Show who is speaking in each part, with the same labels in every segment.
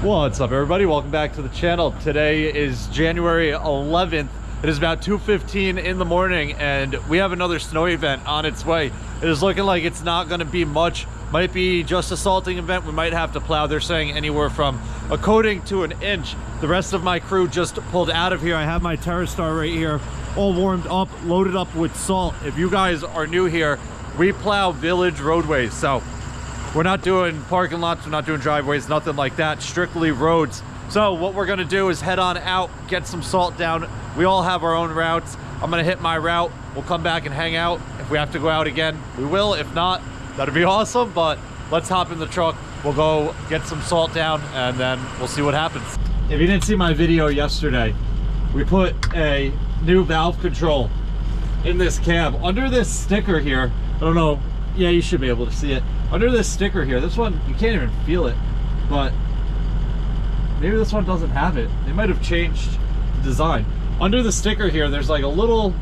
Speaker 1: What's up, everybody? Welcome back to the channel. Today is January 11th. It is about 2:15 in the morning and we have another snow event on its way. It is looking like it's not going to be much. Might be just a salting event. We might have to plow. They're saying anywhere from a coating to an inch. The rest of my crew just pulled out of here. I have my TerraStar right here, all warmed up, loaded up with salt. If you guys are new here, we plow village roadways. So we're not doing parking lots, we're not doing driveways, nothing like that, strictly roads. So what we're gonna do is head on out, get some salt down. We all have our own routes. I'm gonna hit my route. We'll come back and hang out. If we have to go out again, we will. If not, that'd be awesome, but let's hop in the truck. We'll go get some salt down and then we'll see what happens. If you didn't see my video yesterday, we put a new valve control in this cab. Under this sticker here, I don't know, yeah, you should be able to see it. Under this sticker here, this one, you can't even feel it, but maybe this one doesn't have it. They might have changed the design. Under the sticker here, there's like a little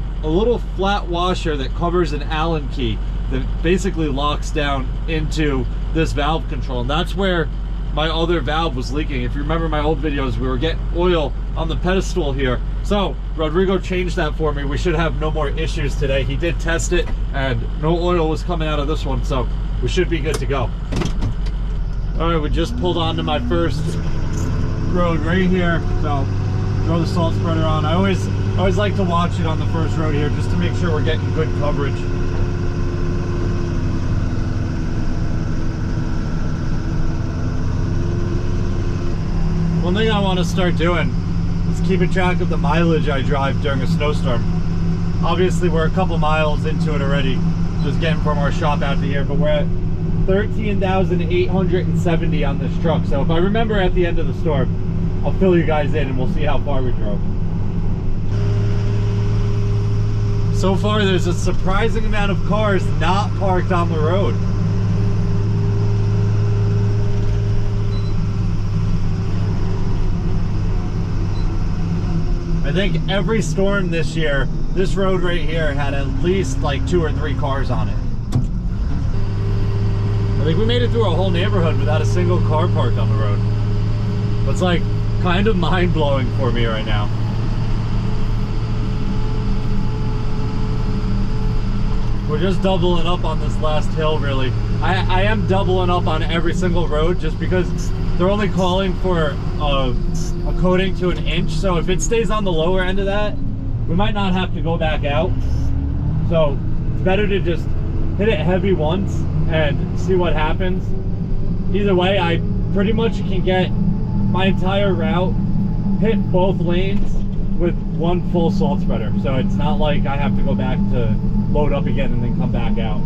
Speaker 1: flat washer that covers an Allen key that basically locks down into this valve control. And that's where my other valve was leaking. If you remember my old videos, we were getting oil on the pedestal here. So Rodrigo changed that for me. We should have no more issues today. He did test it and no oil was coming out of this one, so we should be good to go. All right, we just pulled onto my first road right here. So throw the salt spreader on. I always like to watch it on the first road here just to make sure we're getting good coverage. One thing I want to start doing is keeping track of the mileage I drive during a snowstorm. Obviously, we're a couple miles into it already, just getting from our shop out to here, but we're at 13,870 on this truck. So if I remember at the end of the storm, I'll fill you guys in and we'll see how far we drove. So far, there's a surprising amount of cars not parked on the road. I think every storm this year, this road right here had at least like 2 or 3 cars on it. I think we made it through a whole neighborhood without a single car parked on the road. It's like kind of mind-blowing for me right now. We're just doubling up on this last hill, really. I am doubling up on every single road just because they're only calling for a coating to an inch. So if it stays on the lower end of that, we might not have to go back out. So it's better to just hit it heavy once and see what happens. Either way, I pretty much can get my entire route, hit both lanes with one full salt spreader. So it's not like I have to go back to load up again and then come back out.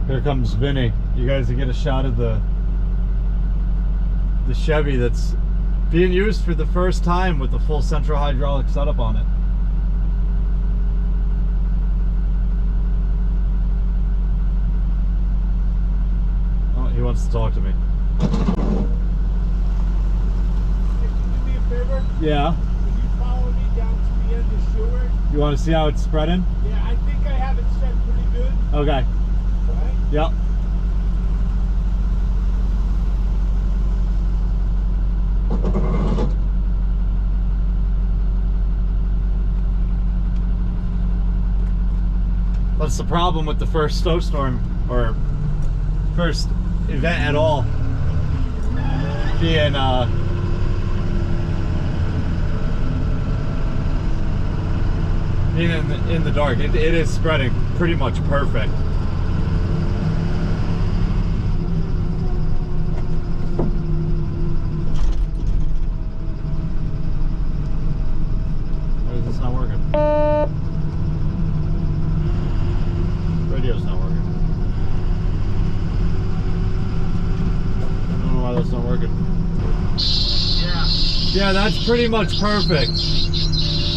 Speaker 1: Here comes Vinny. You guys get a shot of the Chevy that's being used for the first time with the full central hydraulic setup on it. wants to talk to me.
Speaker 2: Hey, can you do me a favor?
Speaker 1: Yeah.
Speaker 2: Can you follow me down to the end of Stewart?
Speaker 1: You want to see how it's spreading?
Speaker 2: Yeah, I think I have it set pretty good.
Speaker 1: Okay.
Speaker 2: Right?
Speaker 1: Yep. That's the problem with the first snowstorm, or first event at all, being in the dark. It is spreading pretty much perfect. Why is this not working? Radio's not working. I don't know why that's not working. Yeah, that's pretty much perfect.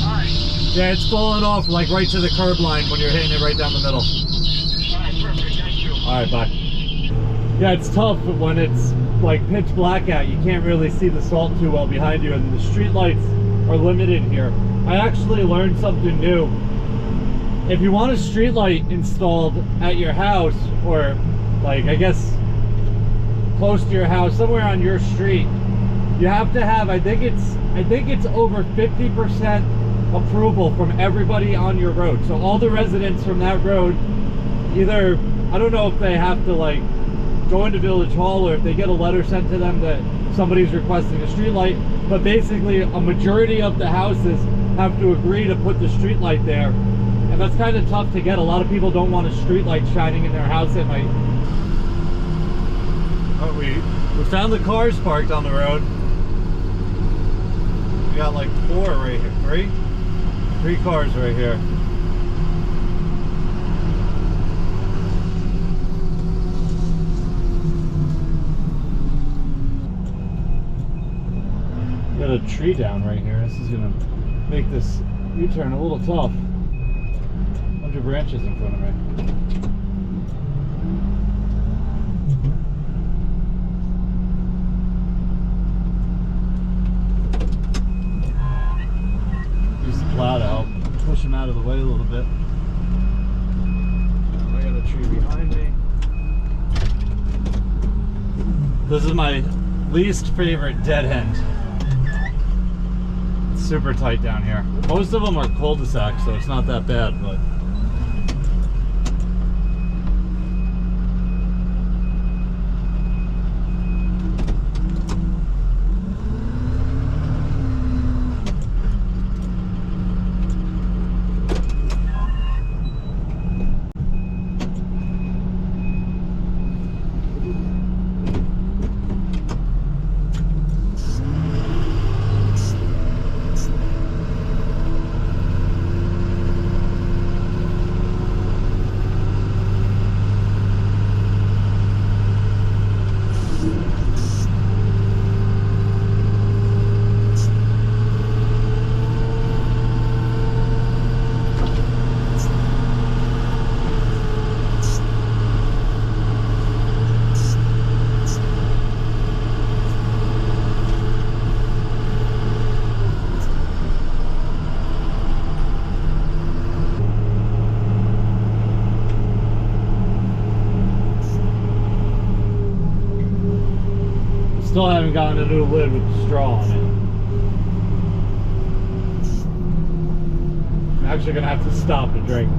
Speaker 2: Alright.
Speaker 1: Yeah, it's falling off like right to the curb line when you're hitting it right down the middle.
Speaker 2: Alright, perfect, thank you.
Speaker 1: Alright, bye. Yeah, it's tough when it's like pitch black out. You can't really see the salt too well behind you, and the street lights are limited here. I actually learned something new. If you want a street light installed at your house, or like I guess close to your house, somewhere on your street, you have to have, I think it's over 50% approval from everybody on your road. So all the residents from that road, either, I don't know if they have to like go into Village Hall or if they get a letter sent to them that somebody's requesting a street light, but basically a majority of the houses have to agree to put the street light there. And that's kind of tough to get. A lot of people don't want a street light shining in their house at night. Oh, we found the cars parked on the road. We got like 4 right here, 3 cars right here. Got a tree down right here. This is gonna make this U-turn a little tough. Bunch of branches in front of me. Use the plow to help push them out of the way a little bit. I got a tree behind me. This is my least favorite dead end. It's super tight down here. Most of them are cul-de-sacs, so it's not that bad, but still haven't gotten a new lid with straw on it. I'm actually gonna have to stop and drink.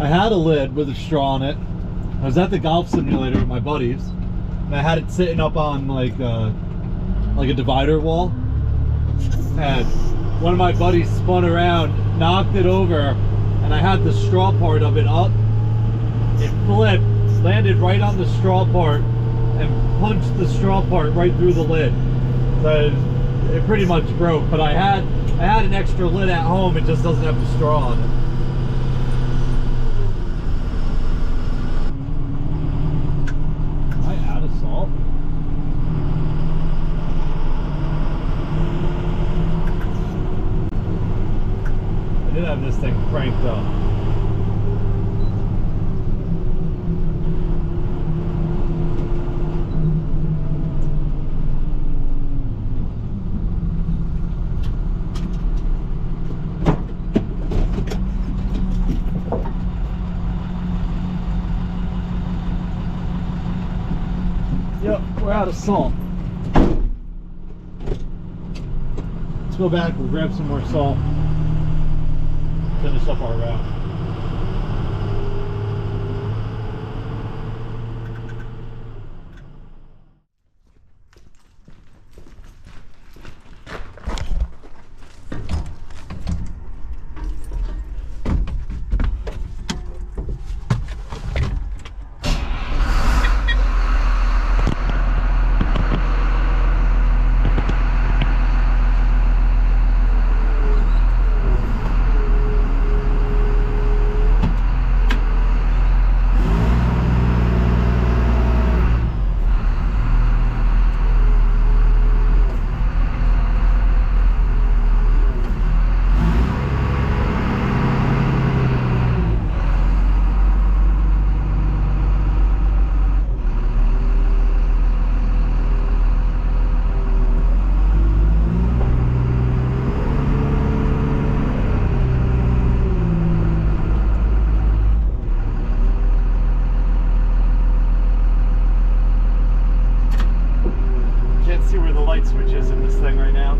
Speaker 1: I had a lid with a straw on it. I was at the golf simulator with my buddies, and I had it sitting up on like a divider wall. And one of my buddies spun around, knocked it over, and I had the straw part of it up. It flipped, landed right on the straw part, and punched the straw part right through the lid. So it pretty much broke. But I had an extra lid at home. It just doesn't have the straw on it. have this thing cranked up. Yep, we're out of salt. Let's go back, we'll grab some more salt, finish up our route. See where the light switch is in this thing right now.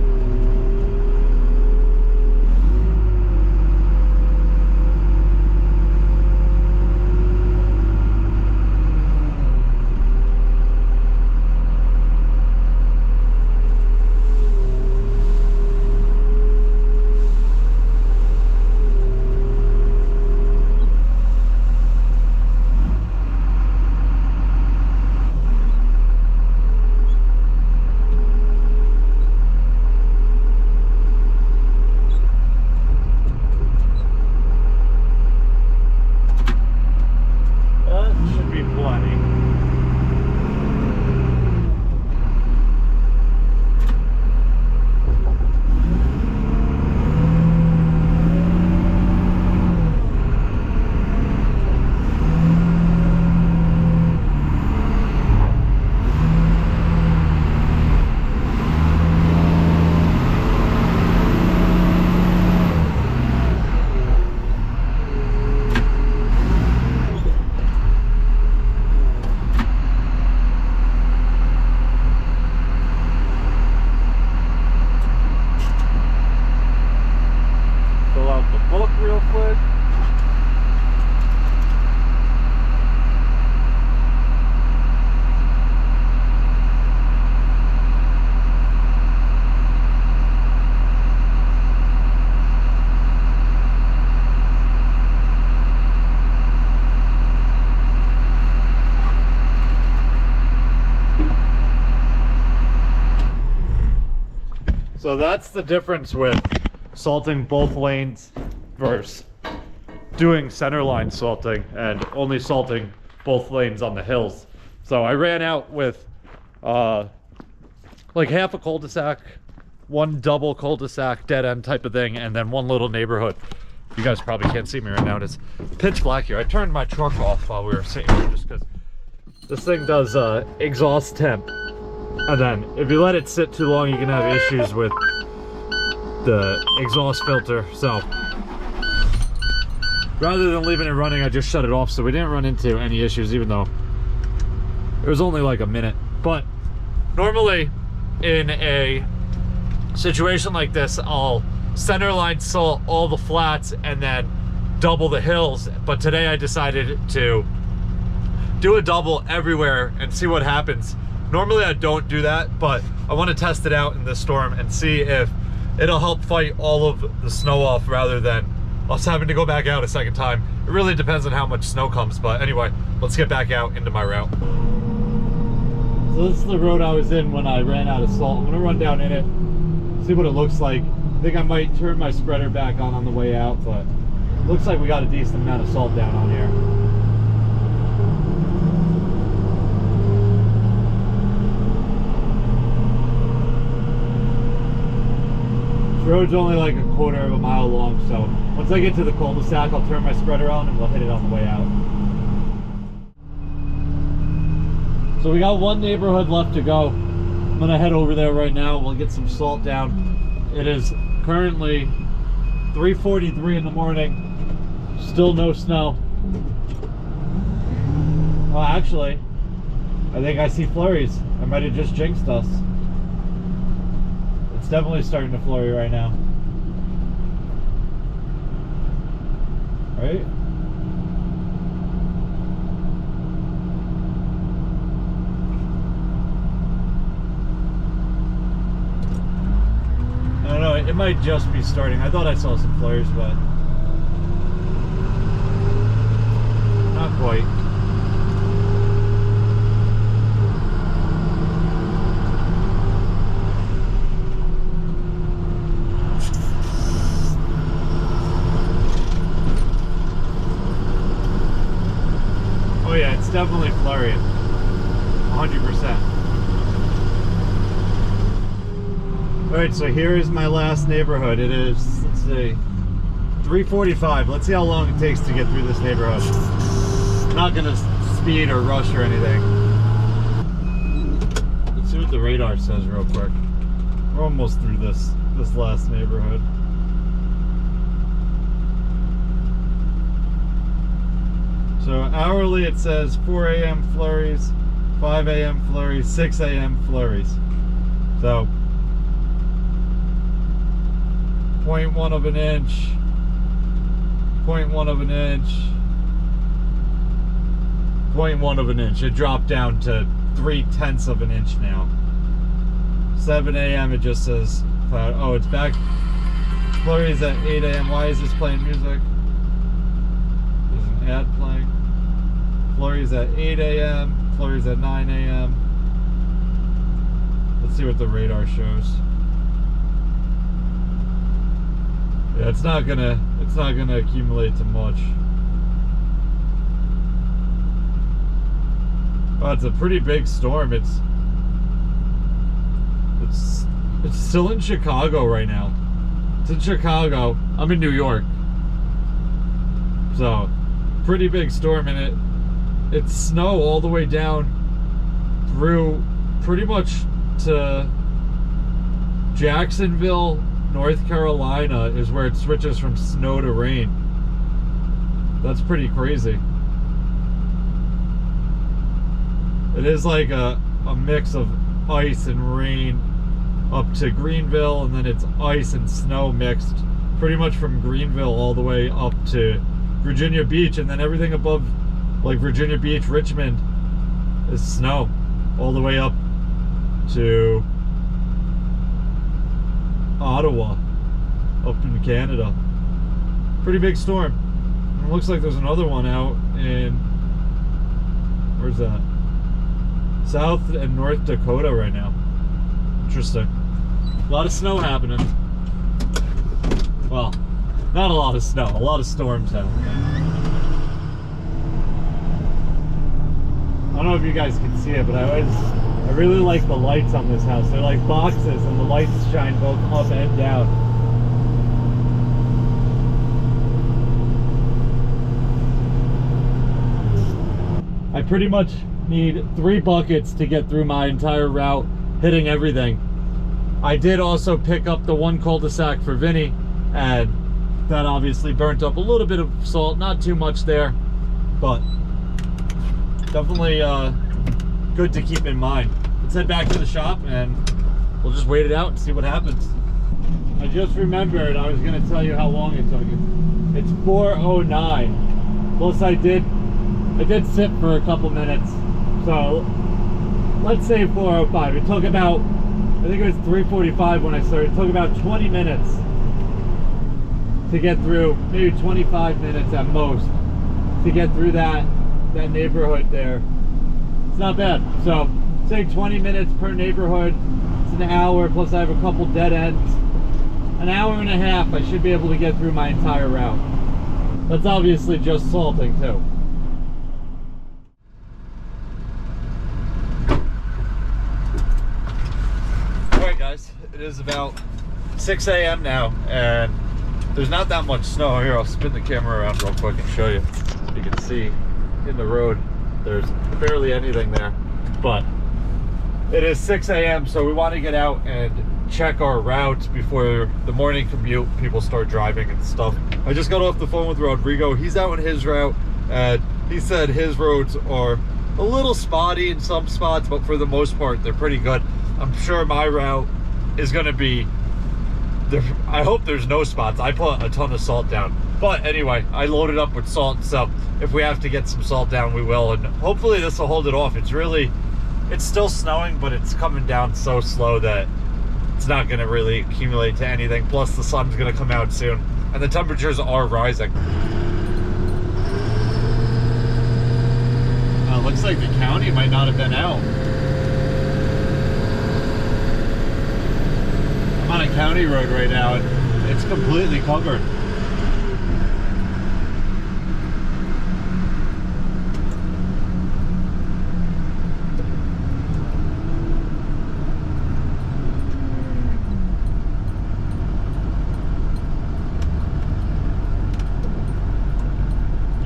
Speaker 1: So that's the difference with salting both lanes versus doing centerline salting and only salting both lanes on the hills. So I ran out with like half a cul-de-sac, one double cul-de-sac dead end type of thing, and then one little neighborhood. You guys probably can't see me right now. It's pitch black here. I turned my truck off while we were sitting here just because this thing does exhaust temp. And then if you let it sit too long, you can have issues with the exhaust filter. So rather than leaving it running, I just shut it off so we didn't run into any issues, even though it was only like a minute. But normally in a situation like this, I'll centerline salt all the flats and then double the hills. But today I decided to do a double everywhere and see what happens. Normally I don't do that, but I want to test it out in this storm and see if it'll help fight all of the snow off rather than us having to go back out a second time. It really depends on how much snow comes, but anyway, let's get back out into my route. So this is the road I was in when I ran out of salt. I'm gonna run down in it, see what it looks like. I think I might turn my spreader back on the way out, but it looks like we got a decent amount of salt down on here. road's only like a quarter of a mile long, so once I get to the cul-de-sac, I'll turn my spreader on and we'll hit it on the way out. So we got one neighborhood left to go. I'm gonna head over there right now. We'll get some salt down. It is currently 3:43 in the morning. Still no snow. Well, actually, I think I see flurries. I might have just jinxed us. It's definitely starting to flurry right now. Right? I don't know, it might just be starting. I thought I saw some flurries, but not quite. Oh yeah, it's definitely flurrying. 100%. Alright, so here is my last neighborhood. It is, let's see, 3:45. Let's see how long it takes to get through this neighborhood. I'm not gonna speed or rush or anything. Let's see what the radar says real quick. We're almost through this last neighborhood. So hourly it says 4 a.m. flurries, 5 a.m. flurries, 6 a.m. flurries. So 0.1 of an inch, 0.1 of an inch, 0.1 of an inch. It dropped down to 0.3 of an inch now. 7 a.m. it just says cloud. Oh, it's back. Flurries at 8 a.m. Why is this playing music? There's an ad playing. Flurries at 8 a.m. Flurries at 9 a.m. Let's see what the radar shows. Yeah, it's not gonna accumulate to much. Oh, it's a pretty big storm. It's still in Chicago right now. It's in Chicago. I'm in New York. So, pretty big storm, and it's snow all the way down through pretty much to Jacksonville, North Carolina is where it switches from snow to rain. That's pretty crazy. It is like a mix of ice and rain up to Greenville, and then it's ice and snow mixed pretty much from Greenville all the way up to Virginia Beach, and then everything above like Virginia Beach, Richmond is snow all the way up to Ottawa, up in Canada. Pretty big storm. And it looks like there's another one out in, where's that? South and North Dakota right now. Interesting. A lot of snow happening. Well, not a lot of snow, a lot of storms happening. I don't know if you guys can see it, but I really like the lights on this house. They're like boxes, and the lights shine both up and down. I pretty much need 3 buckets to get through my entire route, hitting everything. I did also pick up the one cul-de-sac for Vinny, and that obviously burnt up a little bit of salt, not too much there, but definitely good to keep in mind. Let's head back to the shop and we'll just wait it out and see what happens. I just remembered I was going to tell you how long it took. It's 4:09. Plus I did sit for a couple minutes. So let's say 4:05. It took about, I think it was 3:45 when I started. It took about 20 minutes to get through, maybe 25 minutes at most, to get through that neighborhood there. It's not bad. So say 20 minutes per neighborhood. It's an hour, plus I have a couple dead ends. An hour and a half I should be able to get through my entire route. That's obviously just salting too. Alright guys, it is about 6 a.m. now, and there's not that much snow. Here, I'll spin the camera around real quick and show you. You can see in the road, there's barely anything there, but it is 6 a.m. so we want to get out and check our route before the morning commute. People start driving and stuff. I just got off the phone with Rodrigo. He's out on his route, and he said his roads are a little spotty in some spots, but for the most part, they're pretty good. I'm sure my route is going to be, I hope there's no spots. I put a ton of salt down. But anyway, I loaded up with salt, so if we have to get some salt down, we will. And hopefully this will hold it off. It's still snowing, but it's coming down so slow that it's not going to really accumulate to anything. Plus, the sun's going to come out soon, and the temperatures are rising. Looks like the county might not have been out. I'm on a county road right now, and it's completely covered.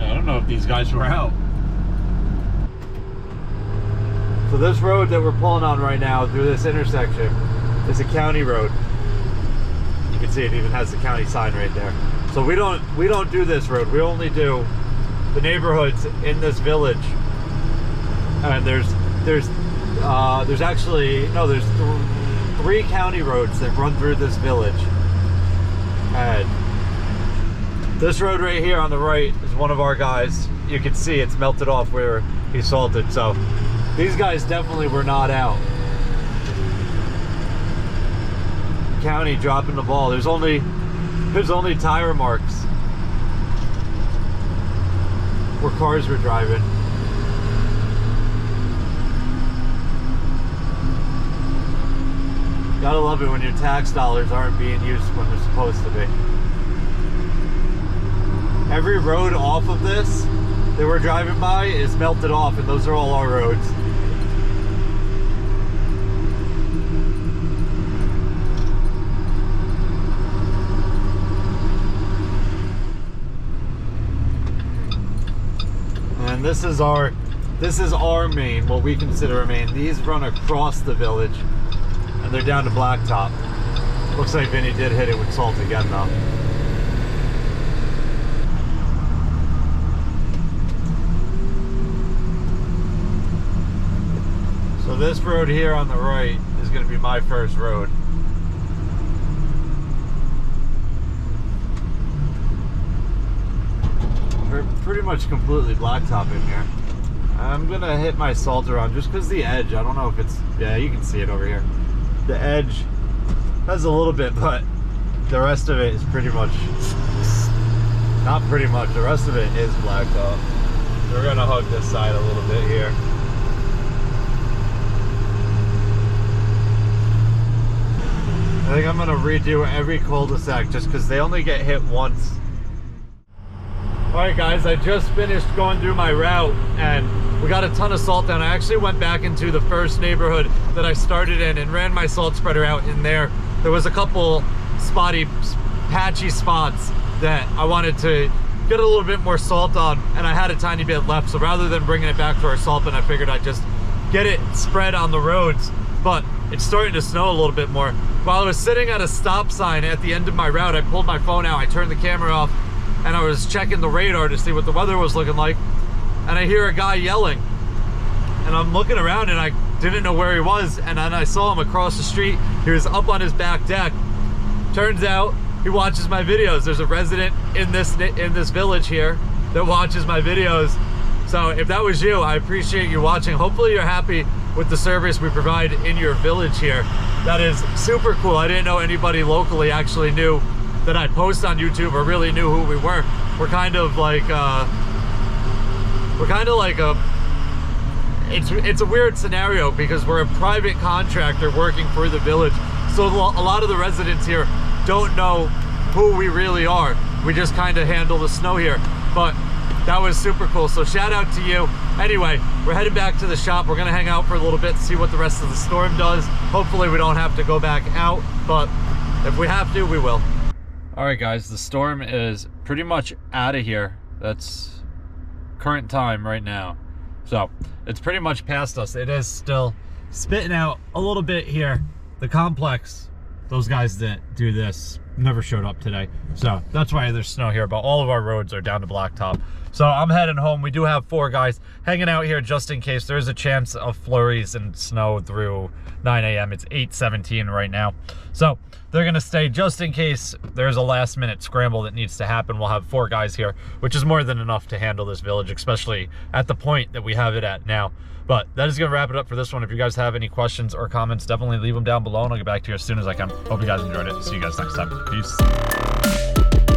Speaker 1: I don't know if these guys were out. So this road that we're pulling on right now through this intersection is a county road. You can see it even has the county sign right there. So we don't do this road. We only do the neighborhoods in this village. And there's actually three county roads that run through this village. And this road right here on the right is one of our guys. You can see it's melted off where he salted. So these guys definitely were not out. County dropping the ball. There's only tire marks where cars were driving. Gotta love it when your tax dollars aren't being used when they're supposed to be. Every road off of this that we're driving by is melted off, and those are all our roads. And this is our main, what we consider a main. These run across the village, and they're down to blacktop. Looks like Vinny did hit it with salt again though. So this road here on the right is going to be my first road. We're pretty much completely blacktop in here. I'm going to hit my salt around just because the edge, I don't know if it's, yeah, you can see it over here. The edge has a little bit, but the rest of it is pretty much, not pretty much, the rest of it is blacktop. So we're going to hug this side a little bit here. I think I'm gonna redo every cul-de-sac just because they only get hit once. Alright guys, I just finished going through my route and we got a ton of salt down. I actually went back into the first neighborhood that I started in and ran my salt spreader out in there. There was a couple spotty, patchy spots that I wanted to get a little bit more salt on, and I had a tiny bit left. So rather than bringing it back to our salt bin, I figured I'd just get it spread on the roads. But it's starting to snow a little bit more. While I was sitting at a stop sign at the end of my route, I pulled my phone out, I turned the camera off, and I was checking the radar to see what the weather was looking like, and I hear a guy yelling. And I'm looking around and I didn't know where he was, and then I saw him across the street. He was up on his back deck. Turns out he watches my videos. There's a resident in this village here that watches my videos. So if that was you, I appreciate you watching. Hopefully you're happy with the service we provide in your village here. That is super cool. I didn't know anybody locally actually knew that I post on YouTube or really knew who we were. We're kind of like it's a weird scenario because we're a private contractor working for the village. So a lot of the residents here don't know who we really are. We just kind of handle the snow here. But that was super cool. So shout out to you. Anyway, we're headed back to the shop. We're gonna hang out for a little bit to see what the rest of the storm does. Hopefully we don't have to go back out, but if we have to, we will. All right, guys, the storm is pretty much out of here. That's current time right now. So it's pretty much past us. It is still spitting out a little bit here. The complex, those guys that do this never showed up today. So that's why there's snow here, but all of our roads are down to blacktop. So I'm heading home. We do have 4 guys hanging out here just in case there is a chance of flurries and snow through 9 a.m. It's 8:17 right now. So they're gonna stay just in case there's a last minute scramble that needs to happen. We'll have 4 guys here, which is more than enough to handle this village, especially at the point that we have it at now. But that is gonna wrap it up for this one. If you guys have any questions or comments, definitely leave them down below and I'll get back to you as soon as I can. Hope you guys enjoyed it. See you guys next time. Peace.